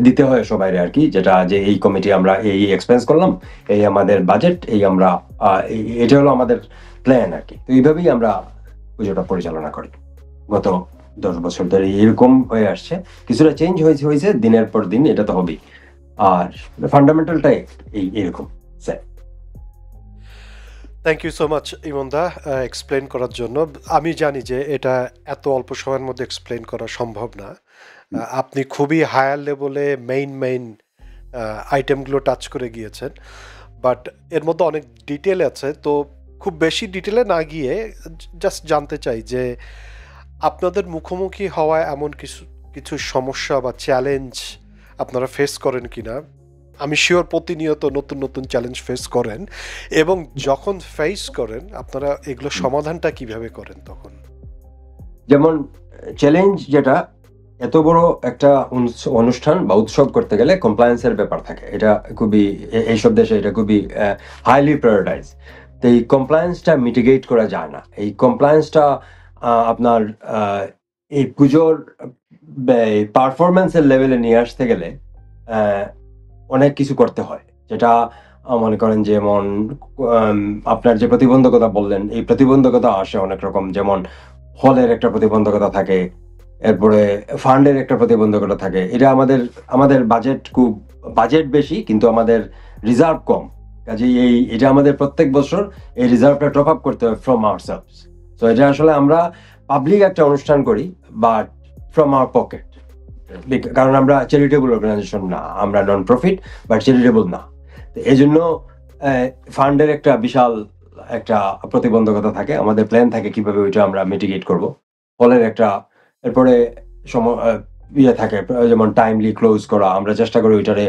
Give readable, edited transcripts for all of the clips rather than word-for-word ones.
দিতে হয় সবাই আর কি, যেটা যে এই কমিটি আমরা এই এক্সপেন্স করলাম, এই আমাদের বাজেট, এই আমরা এটা হলো আমাদের প্ল্যান আর কি। তো এইভাবেই আমরা পুজোটা পরিচালনা করি। গত 10 বছর ধরে এরকম হয়ে আসছে। কিছুটা চেঞ্জ হয়েছে দিনের পর দিন, এটা তো হবেই। আর ফান্ডামেন্টালটাই এরকম sir. Thank you so much ইমনদা এক্সপ্লেন করার জন্য। আমি জানি যে এটা এত অল্প সময়ের মধ্যে এক্সপ্লেন করা সম্ভব না। আপনি খুবই হায়ার লেভেলে মেইন আইটেমগুলো টাচ করে গিয়েছেন, বাট এর মধ্যে অনেক ডিটেল আছে। তো খুব বেশি ডিটেলে না গিয়ে জাস্ট জানতে চাই যে আপনাদের মুখোমুখি হওয়া এমন কিছু কিছু সমস্যা বা চ্যালেঞ্জ আপনারা ফেস করেন কিনা। আমি শিওর প্রতিনিয়ত নতুন নতুন চ্যালেঞ্জ ফেস করেন, এবং যখন ফেস করেন আপনারা এগুলো সমাধানটা কিভাবে করেন তখন? যেমন চ্যালেঞ্জ যেটা, এত বড় একটা অনুষ্ঠান বা উৎসব করতে গেলে কমপ্লায়েন্সের ব্যাপার থাকে। এটা খুবই এইসব দেশে এটা খুবই হাইলি প্রায়োরিটাইজ। তো এই কমপ্লায়েন্সটা মিটিগেট করা যায় না। এই কমপ্লায়েন্সটা আপনার এই পুজোর পারফরমেন্সের লেভেলে নিয়ে আসতে গেলে অনেক কিছু করতে হয়, যেটা মনে করেন যেমন আপনার যে প্রতিবন্ধকতা বললেন, এই প্রতিবন্ধকতা আসে অনেক রকম। যেমন হলের একটা প্রতিবন্ধকতা থাকে, এরপরে ফান্ডের একটা প্রতিবন্ধকতা থাকে। এটা আমাদের বাজেট বেশি, কিন্তু আমাদের রিজার্ভ কম। কাজেই এটা আমাদের প্রত্যেক বছর এই রিজার্ভটা টপ আপ করতে হয় ফ্রম আওয়ারসেলভস। তো এটা আসলে আমরা পাবলিক একটা অনুষ্ঠান করি, বাট ফ্রম আওয়ার পকেট, কারণ আমরা চ্যারিটেবল অর্গানাইজেশন না, আমরা নন প্রফিট বাট চ্যারিটেবল না। এই জন্য ফান্ডের একটা বিশাল একটা প্রতিবন্ধকতা থাকে। আমাদের প্ল্যান থাকে কিভাবে ওইটা আমরা মিটিগেট করব। ফলের একটা, এরপরে থাকে যেমন টাইমলি ক্লোজ করা। আমরা চেষ্টা করি ওইটারে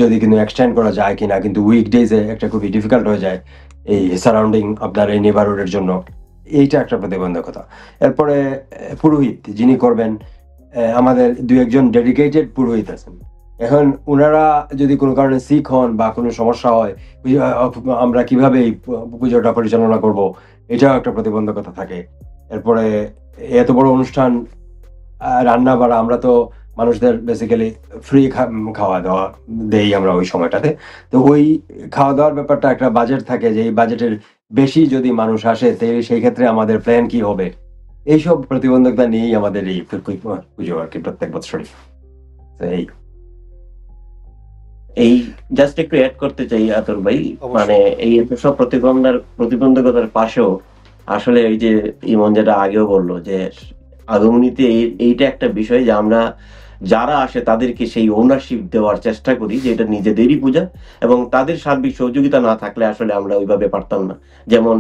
যদি কিন্তু এক্সটেন্ড করা যায় কিনা, কিন্তু উইকডেজে একটা খুবই ডিফিকাল্ট হয়ে যায় এই সারাউন্ডিং আপনার এই নেবারহুডের জন্য। এইটা একটা প্রতিবন্ধকতা। এরপরে পুরোহিত যিনি করবেন, আমাদের 2-1 ডেডিকেটেড পুরোহিত আছেন। এখন ওনারা যদি কোনো কারণে সিক হন বা কোনো সমস্যা হয়, আমরা কিভাবে এই পুজোটা পরিচালনা করব, এটাও একটা প্রতিবন্ধকতা থাকে। এরপরে এত বড় অনুষ্ঠান, রান্না বাড়া, আমরা তো মানুষদের বেসিক্যালি ফ্রি খাওয়া দাওয়া দেই আমরা ওই সময়টাতে। তো ওই খাওয়া দাওয়ার ব্যাপারটা একটা বাজেট থাকে, যে এই বাজেটের বেশি যদি মানুষ আসে সেই ক্ষেত্রে আমাদের প্ল্যান কি হবে। এইসব প্রতিবন্ধকতা নিয়েই আমাদের এই পুজো আর কি প্রত্যেক বছরই। এই জাস্ট একটু অ্যাড করতে চাই আতর ভাই, মানে এই সব প্রতিবন্ধকতার পাশেও আসলে এই যে ইমন যেটা আগেও বললো যে আগমনীতে এইটা একটা বিষয় যে আমরা যারা আসে তাদেরকে সেই ওনারশিপ দেওয়ার চেষ্টা করি যে এটা নিজেদেরই পূজা, এবং তাদের সার্বিক সহযোগিতা না থাকলে আসলে আমরা ওইভাবে পারতাম না। যেমন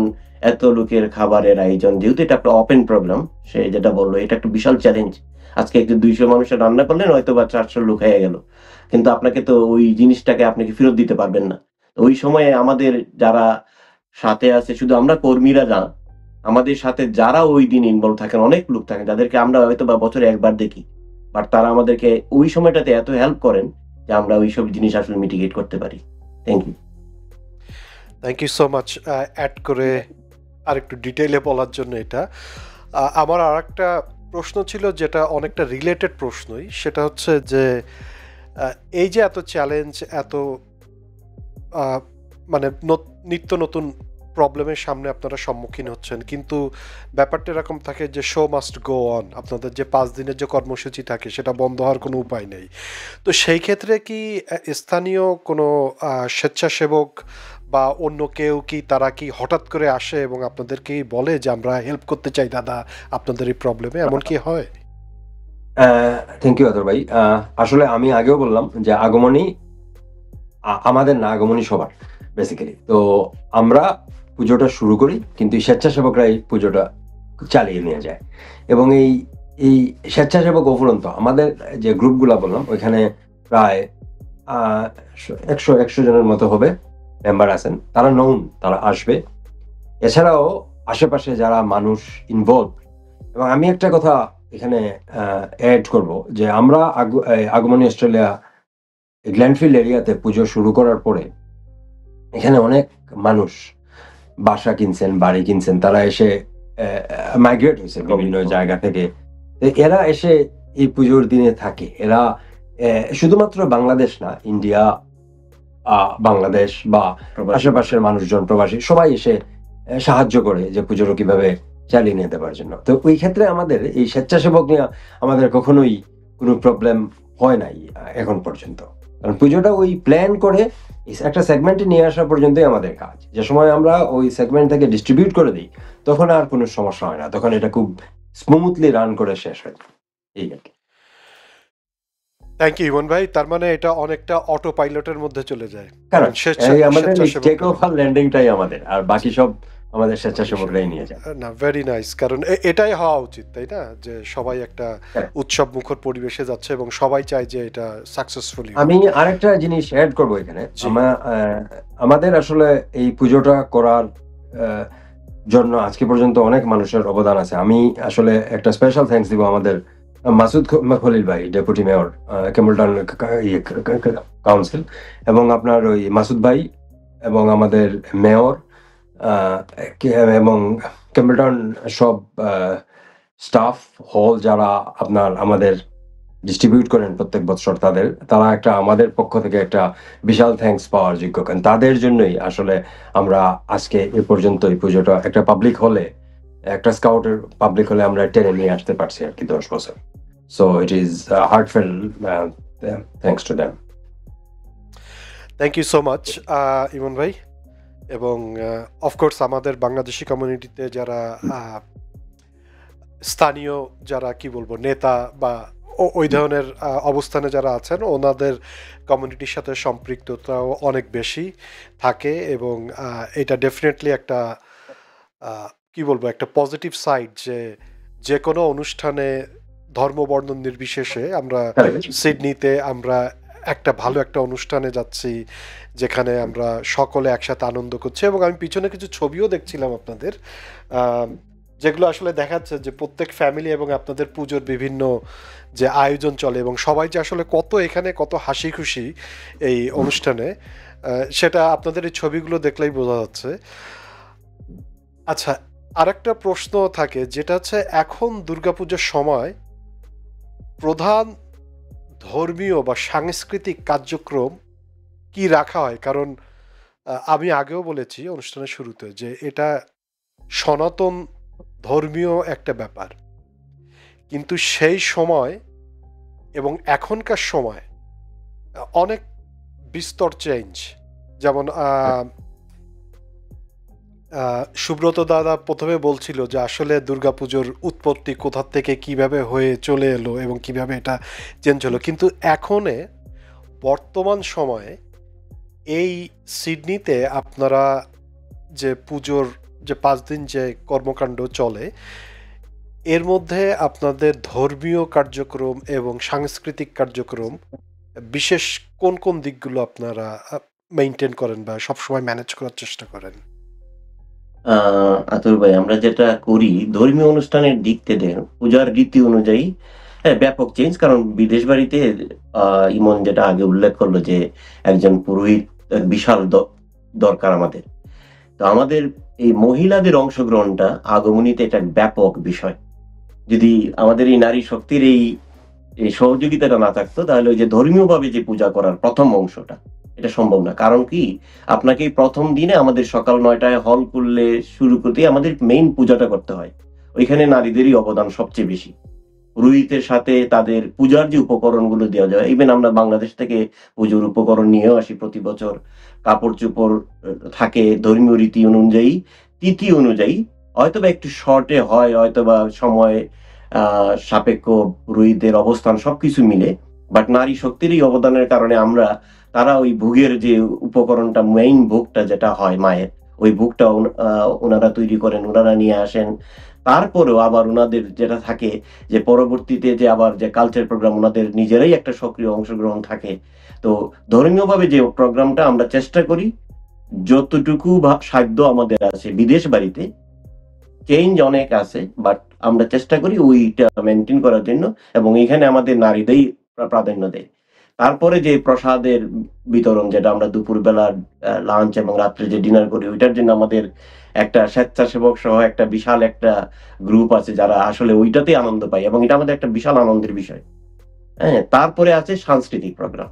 এত লোকের খাবারের আয়োজন, যেহেতু এটা একটা ওপেন প্রোগ্রাম, সে যেটা বললো এটা একটা বিশাল চ্যালেঞ্জ। আজকে একটু 200 মানুষের রান্না করলেন, হয়তো বা 400 লোক হয়ে গেল, কিন্তু আপনাকে তো ওই জিনিসটাকে আপনাকে ফেরত দিতে পারবেন না। ওই সময়ে আমাদের যারা সাথে আছে, শুধু আমরা কর্মীরা না, আমাদের সাথে যারা ওই দিন ইনভলভ থাকেন, অনেক লোক থাকেন যাদেরকে আমরা হয়তো বা বছরে একবার দেখি, বাট তারা আমাদেরকে ওই সময়টাতে এত হেল্প করেন যে আমরা ওই সব জিনিস আসলে মিটিগেট করতে পারি। Thank you so much add করে আরেকটু ডিটেইলে বলার জন্য। এটা আমার আর একটা প্রশ্ন ছিল, যেটা অনেকটা রিলেটেড প্রশ্নই। সেটা হচ্ছে যে এই যে এত চ্যালেঞ্জ, এত মানে নিত্য নতুন প্রবলেমের সামনে আপনারা সম্মুখীন হচ্ছেন, কিন্তু ব্যাপারটা এরকম থাকে যে শো মাস্ট গো অন। আপনাদের যে 5 দিনের যে কর্মসূচি থাকে সেটা বন্ধ হওয়ার কোনো উপায় নেই। তো সেই ক্ষেত্রে কি স্থানীয় কোনো স্বেচ্ছাসেবক বা অন্য কেউ কি, তারা কি হঠাৎ করে আসে এবং আপনাদেরকেই বলে যে আমরা হেল্প করতে চাই দাদা আপনাদের এই প্রবলেমে, এমন কি হয়? থ্যাংক ইউ আতর ভাই। আসলে আমি আগেও বললাম যে আগমনী আমাদের না, আগমনী সবার বেসিক্যালি। তো আমরা পুজোটা শুরু করি, কিন্তু স্বেচ্ছাসেবকরা এই পুজোটা চালিয়ে নিয়ে যায়। এবং এই স্বেচ্ছাসেবক অফুরন্ত আমাদের যে গ্রুপগুলা বললাম, ওইখানে প্রায় 100 জনের মতো হবে মেম্বার আছেন। তারা নন, তারা আসবে। এছাড়াও আশেপাশে যারা মানুষ ইনভলভ, এবং আমি একটা কথা এখানে অ্যাড করব যে আমরা আগমনী অস্ট্রেলিয়া গ্ল্যান্ডফিল্ড এরিয়াতে পুজো শুরু করার পরে এখানে অনেক মানুষ বাসা কিনছেন, বাড়ি কিনছেন। তারা এসে মাইগ্রেট হয়েছে বিভিন্ন জায়গা থেকে। এরা এসে এই পুজোর দিনে থাকে। এরা শুধুমাত্র বাংলাদেশ না, ইন্ডিয়া, বাংলাদেশ বা আশেপাশের মানুষজন, প্রবাসী সবাই এসে সাহায্য করে যে পুজোটা কিভাবে চালিয়ে নিতে পারার জন্য। তো ওই ক্ষেত্রে আমাদের এই স্বেচ্ছাসেবক নিয়ে আমাদের কখনোই কোনো প্রবলেম হয় নাই এখন পর্যন্ত। কারণ পুজোটা ওই প্ল্যান করে একটা সেগমেন্টে নিয়ে আসা পর্যন্তই আমাদের কাজ। যে সময় আমরা ওই সেগমেন্ট থেকে ডিস্ট্রিবিউট করে দিই, তখন আর কোনো সমস্যা হয় না, তখন এটা খুব স্মুথলি রান করে শেষ হয়। এই আর কি। থ্যাংক ইউ ইমন ভাই। তার মানে এটা অনেকটা অটো পাইলটের মধ্যে চলে যায়। কারণ আমাদের টেক অফ আর ল্যান্ডিংটাই আমাদের, আর বাকি সব আমাদের স্বেচ্ছাসেবকরাই নিয়ে যায়। না, ভেরি নাইস। কারণ এটাই হওয়া উচিত, তাই না? যে সবাই একটা উৎসব মুখর পরিবেশে যাচ্ছে এবং সবাই চায় যে এটা সাকসেসফুলি। আমি আরেকটা জিনিস অ্যাড করবো এখানে। আমাদের আসলে এই পুজোটা করার জন্য আজকে পর্যন্ত অনেক মানুষের অবদান আছে। আমি আসলে একটা স্পেশাল থ্যাঙ্কস দিব আমাদের মাসুদ খলিল ভাই, ডেপুটি মেয়র কেমলটাউন কাউন্সিল, এবং আপনার ওই মাসুদ ভাই এবং আমাদের মেয়র এবং কেমলটাউন সব স্টাফ হল যারা আপনার আমাদের ডিস্ট্রিবিউট করেন প্রত্যেক বছর, তারা একটা আমাদের পক্ষ থেকে একটা বিশাল থ্যাঙ্কস পাওয়ার যোগ্য। কারণ তাদের জন্যই আসলে আমরা আজকে এ পর্যন্ত এই পুজোটা একটা পাবলিক হলে, একটা স্কাউটের পাবলিক হলে আমরা টেনে নিয়ে আসতে পারছি আর কি 10 বছর। So it is heart fail thanks to them. Thank you so much Imon ভাই। এবং অফকোর্স আমাদের বাংলাদেশি কমিউনিটিতে যারা স্থানীয় যারা কি বলবো নেতা বা ওই ধরনের অবস্থানে যারা আছেন, ওনাদের কমিউনিটির সাথে সম্পৃক্ততাও অনেক বেশি থাকে এবং এটা ডেফিনেটলি একটা কি বলবো একটা পজিটিভ সাইড যে কোনো অনুষ্ঠানে ধর্ম বর্ণ নির্বিশেষে আমরা সিডনিতে আমরা একটা ভালো একটা অনুষ্ঠানে যাচ্ছি যেখানে আমরা সকলে একসাথে আনন্দ করছি। এবং আমি পিছনে কিছু ছবিও দেখছিলাম আপনাদের, যেগুলো আসলে দেখাচ্ছে যে প্রত্যেক ফ্যামিলি এবং আপনাদের পুজোর বিভিন্ন যে আয়োজন চলে এবং সবাই যে আসলে এখানে কত হাসি খুশি এই অনুষ্ঠানে, সেটা আপনাদের এই ছবিগুলো দেখলেই বোঝা যাচ্ছে। আচ্ছা, আরেকটা প্রশ্ন থাকে যেটা হচ্ছে এখন দুর্গাপুজোর সময় প্রধান ধর্মীয় বা সাংস্কৃতিক কার্যক্রম কি রাখা হয়? কারণ আমি আগেও বলেছি অনুষ্ঠানের শুরুতে যে এটা সনাতন ধর্মীয় একটা ব্যাপার, কিন্তু সেই সময় এবং এখনকার সময় অনেক বিস্তর চেঞ্জ। যেমন সুব্রত দাদা প্রথমে বলছিল যে আসলে দুর্গাপুজোর উৎপত্তি কোথা থেকে কিভাবে হয়ে চলে এলো এবং কিভাবে এটা চেঞ্জ হলো, কিন্তু এখনে বর্তমান সময়ে এই সিডনিতে আপনারা যে পুজোর যে 5 দিন যে কর্মকাণ্ড চলে, এর মধ্যে আপনাদের ধর্মীয় কার্যক্রম এবং সাংস্কৃতিক কার্যক্রম বিশেষ কোন কোন দিকগুলো আপনারা মেইনটেইন করেন বা সবসময় ম্যানেজ করার চেষ্টা করেন? আতুর ভাই, আমরা যেটা করি ধর্মীয় অনুষ্ঠানের দিক থেকে পূজার রীতি অনুযায়ী ব্যাপক চেঞ্জ। কারণ বিদেশ বাড়িতে ইমন যেটা আগে উল্লেখ করলো যে একজন পুরোহিত বিশাল দরকার আমাদের। তো আমাদের এই মহিলাদের অংশগ্রহণটা আগমনীতে এটা ব্যাপক বিষয়। যদি আমাদের এই নারী শক্তির এই সহযোগিতাটা না থাকতো, তাহলে ওই যে ধর্মীয় ভাবে যে পূজা করার প্রথম অংশটা এটা সম্ভব না। কারণ কি, আপনাকে প্রথম দিনে আমাদের সকাল 9টায় হল করলে শুরু করতে আমাদের মেইন পূজাটা করতে হয়। ওইখানে নারীদেরই অবদান সবচেয়ে বেশি। পুরোহিতের সাথে তাদের পূজার যে উপকরণগুলো দেওয়া যায়, ইভেন আমরা বাংলাদেশ থেকে পুজোর উপকরণ নিয়েও আসি প্রতি বছর। কাপড় চোপড় থাকে ধর্মীয় রীতি অনুযায়ী, তিথি অনুযায়ী, হয়তোবা একটু শর্টে হয়, হয়তোবা সময় সাপেক্ষ, পুরোহিতের অবস্থান সবকিছু মিলে। বাট নারী শক্তির এই অবদানের কারণে তারা ওই ভোগের যে উপকরণটা, মেইন ভোগটা যেটা হয় মায়ের, ওই ভোগটা ওনারা তৈরি করেন, ওনারা নিয়ে আসেন। তারপরেও আবার ওনাদের যেটা থাকে যে পরবর্তীতে যে আবার যে কালচার প্রোগ্রাম, ওনাদের নিজেরাই একটা সক্রিয় অংশগ্রহণ থাকে। তো ধর্মীয়ভাবে যে প্রোগ্রামটা আমরা চেষ্টা করি যতটুকু সাধ্য আমাদের আছে। বিদেশ বাড়িতে চেঞ্জ অনেক আছে, বাট আমরা চেষ্টা করি ওইটা মেনটেন করার জন্য, এবং এখানে আমাদের নারীদেরই প্রাধান্য দেয়। তারপরে যে প্রসাদের বিতরণ, যেটা আমরা দুপুরবেলা লাঞ্চ এবং রাত্রে যে ডিনার করি, ওইটার জন্য আমাদের একটা স্বেচ্ছাসেবক সহ একটা বিশাল একটা গ্রুপ আছে যারা আসলে ওইটাতেই আনন্দ পায়, এবং এটা আমাদের একটা বিশাল আনন্দের বিষয়। হ্যাঁ, তারপরে আছে সাংস্কৃতিক প্রোগ্রাম।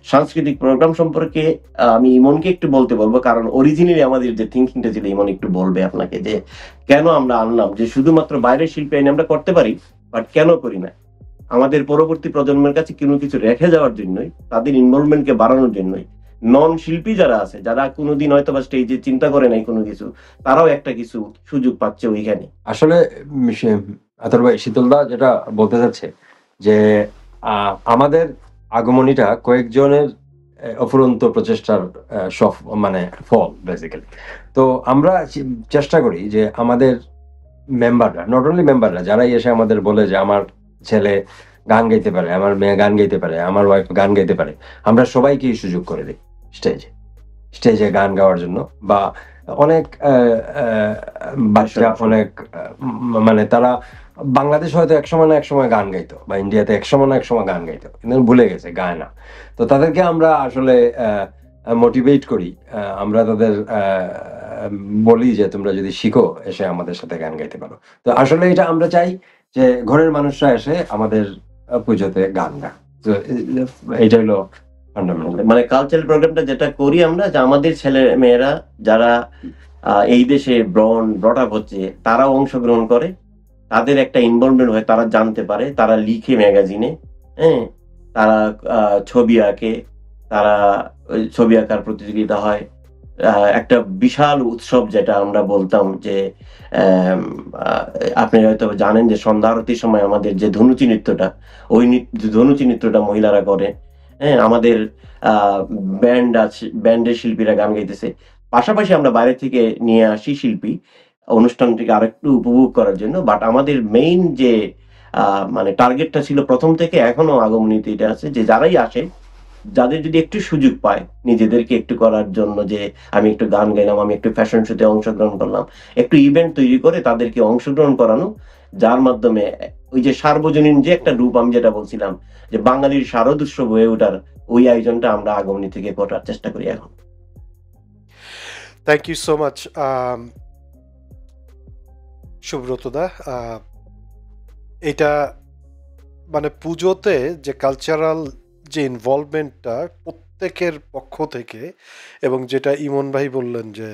সাংস্কৃতিক প্রোগ্রাম সম্পর্কে আমি ইমনকে একটু বলতে বলবো, কারণ অরিজিনালি আমাদের যে থিঙ্কিংটা ছিল, ইমন একটু বলবে আপনাকে যে কেন আমরা আনলাম, যে শুধুমাত্র বাইরের শিল্পী এনে আমরা করতে পারি, বাট কেন করি না। আমাদের পরবর্তী প্রজন্মের কাছে কোনো কিছু রেখে যাওয়ার জন্যই, তাদের ইনভলভমেন্টকে বাড়ানোর জন্যই, নন শিল্পী যারা আছে, যারা কোনোদিন হয়তো বা স্টেজে চিন্তা করে নাই কোনো কিছু, তারাও একটা কিছু সুযোগ পাচ্ছে ওইখানে। আসলে আতর ভাই, শীতলদা যেটা বলতে চাচ্ছে যে আমাদের আগমনীটা কয়েকজনের অফুরন্ত প্রচেষ্টার মানে ফল বেসিক্যালি। তো আমরা চেষ্টা করি যে আমাদের মেম্বাররা, নট অনলি মেম্বাররা, যারাই এসে আমাদের বলে যে আমার ছেলে গান গাইতে পারে, আমার মেয়ে গান গাইতে পারে, আমার ওয়াইফ গান গাইতে পারে, আমরা সবাইকেই সুযোগ করে দিই স্টেজে গান গাওয়ার জন্য। বা অনেক বাচ্চা, অনেক মানে তারা বাংলাদেশ হয়তো একসময় না একসময় গান গাইতো, বা ইন্ডিয়াতে একসময় না একসময় গান গাইতো, কিন্তু ভুলে গেছে, গায় না। তো তাদেরকে আমরা আসলে মোটিভেট করি, আমরা তাদের বলি যে তোমরা যদি শিখো, এসে আমাদের সাথে গান গাইতে পারো। তো আসলে এটা আমরা চাই যে ঘরের মানুষরা এসে আমাদের পুজোতে গান গায়। তো এটা হলো ফান্ডামেন্টাল, মানে কালচারাল প্রোগ্রামটা যেটা করি আমরা, যে আমাদের ছেলে মেয়েরা যারা এই দেশে ব্রট আপ হচ্ছে, তারাও অংশগ্রহণ করে, তাদের একটা ইনভলভমেন্ট হয়, তারা জানতে পারে, তারা লিখে ম্যাগাজিনে, হ্যাঁ, তারা ছবি আঁকে, তারা ছবি আঁকার প্রতিযোগিতা হয়, একটা বিশাল উৎসব যেটা আমরা বলতাম যে আপনি হয়তো জানেন যে সন্ধ্যা আরতির সময় আমাদের যে ধনুচি নৃত্যটা, ওই ধনুচি নৃত্যটা মহিলারা করে। হ্যাঁ, আমাদের ব্যান্ড আছে, ব্যান্ডের শিল্পীরা গান গাইতেছে। পাশাপাশি আমরা বাইরে থেকে নিয়ে আসি শিল্পী অনুষ্ঠানটিকে আরেকটু উপভোগ করার জন্য। বাট আমাদের মেইন যে মানে টার্গেটটা ছিল প্রথম থেকে, এখনো আগমনীতে এটা আছে, যে যারাই আসে, যাদের যদি একটু সুযোগ পায় নিজেদেরকে একটু করার জন্য, যে আমি একটু গান গাইলাম, আমি একটু ফ্যাশন শোতে অংশগ্রহণ করলাম, একটু ইভেন্ট তৈরি করে তাদেরকে অংশগ্রহণ করানো, যার মাধ্যমে ওই যে সার্বজনীন যে একটা রূপ আমি যেটা বলছিলাম, যে বাঙালির শারদ উৎসব হয়ে ওঠার, ওই আয়োজনটা আমরা আগমনী থেকে করার চেষ্টা করি এখন। থ্যাংক ইউ সো মাচ সুব্রতদা। এটা মানে পুজোতে যে কালচারাল যে ইনভলভমেন্টটা প্রত্যেকের পক্ষ থেকে, এবং যেটা ইমন ভাই বললেন যে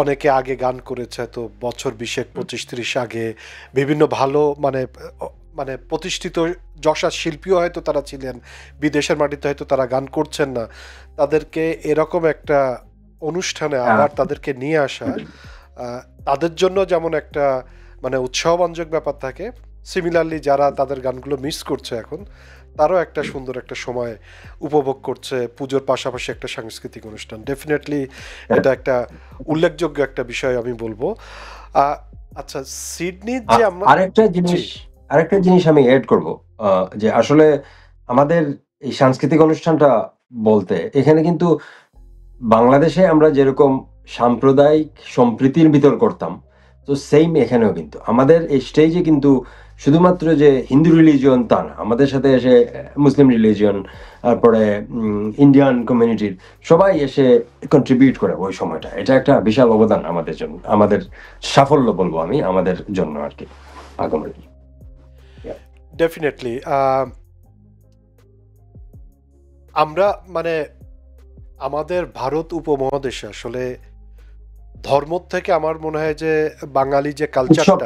অনেকে আগে গান করেছে, তো বছর 20-25-30 আগে বিভিন্ন ভালো মানে মানে প্রতিষ্ঠিত যশা শিল্পীও হয়তো তারা ছিলেন, বিদেশের মাটিতে হয়তো তারা গান করছেন না, তাদেরকে এরকম একটা অনুষ্ঠানে আবার তাদেরকে নিয়ে আসা তাদের জন্য যেমন একটা মানে উৎসাহবাঞ্জক ব্যাপার থাকে, সিমিলারলি যারা তাদের গানগুলো মিস করছে এখন, তারও একটা সুন্দর একটা সময় উপভোগ করছে পুজোর পাশাপাশি একটা সাংস্কৃতিক অনুষ্ঠান। ডেফিনেটলি এটা একটা উল্লেখযোগ্য একটা বিষয় আমি বলবো। আচ্ছা, সিডনির যে আমরা আরেকটা জিনিস আমি এড করব, যে আসলে আমাদের এই সাংস্কৃতিক অনুষ্ঠানটা বলতে, এখানে কিন্তু বাংলাদেশে আমরা যেরকম সাম্প্রদায়িক সম্প্রীতির ভিতর করতাম, তো সেম এখানেও কিন্তু আমাদের এই স্টেজে কিন্তু শুধুমাত্র যে হিন্দু রিলিজিয়ন তা না, আমাদের সাথে এসে মুসলিম রিলিজিয়ন, তারপরে ইন্ডিয়ান কমিউনিটির সবাই এসে কন্ট্রিবিউট করে ওই সময়টা। এটা একটা বিশাল অবদান আমাদের জন্য, আমাদের সাফল্য বলবো আমি, আমাদের জন্য আর কি আগমনী। ডেফিনেটলি আমরা মানে আমাদের ভারত উপমহাদেশে আসলে ধর্ম থেকে আমার মনে হয় যে বাঙালি যে কালচারটা,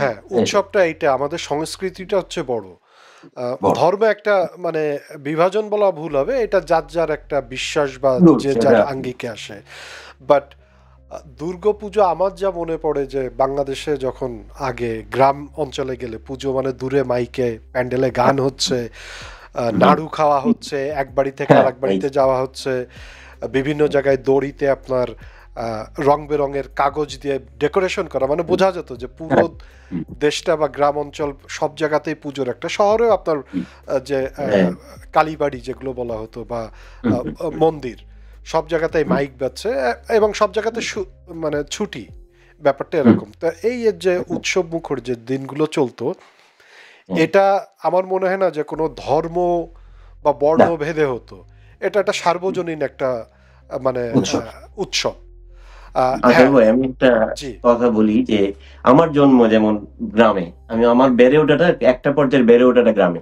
হ্যাঁ উৎসবটা, এইটা আমাদের সংস্কৃতিটা হচ্ছে বড়। ধর্মে একটা মানে বিভাজন বলা ভুল হবে, এটা যার যার একটা বিশ্বাস বা যে যার আঙ্গিকে আসে। বাট দুর্গাপুজো আমার যা মনে পড়ে যে বাংলাদেশে যখন আগে গ্রাম অঞ্চলে গেলে পুজো মানে দূরে মাইকে প্যান্ডেলে গান হচ্ছে, নাড়ু খাওয়া হচ্ছে, এক বাড়ি থেকে আর এক বাড়িতে যাওয়া হচ্ছে, বিভিন্ন জায়গায় দড়িতে আপনার রং বেরঙের কাগজ দিয়ে ডেকোরেশন করা, মানে বোঝা যেত যে পুরো দেশটা বা গ্রাম অঞ্চল সব জায়গাতেই পুজোর একটা, শহরেও আপনার যে কালীবাড়ি যেগুলো বলা হতো বা মন্দির, সব জায়গাতেই মাইক বাজছে এবং সব জায়গাতে মানে ছুটি, ব্যাপারটা এরকম। তো এই যে উৎসব মুখর যে দিনগুলো চলতো, এটা আমার মনে হয় না যে কোনো ধর্ম বা বর্ণ ভেদে হতো, এটা একটা সার্বজনীন একটা মানে উৎসব। আমি একটা কথা বলি যে আমার জন্ম যেমন গ্রামে, আমি আমার বেড়ে ওঠাটা একটা পর্যায়ে বেড়ে ওঠাটা গ্রামে,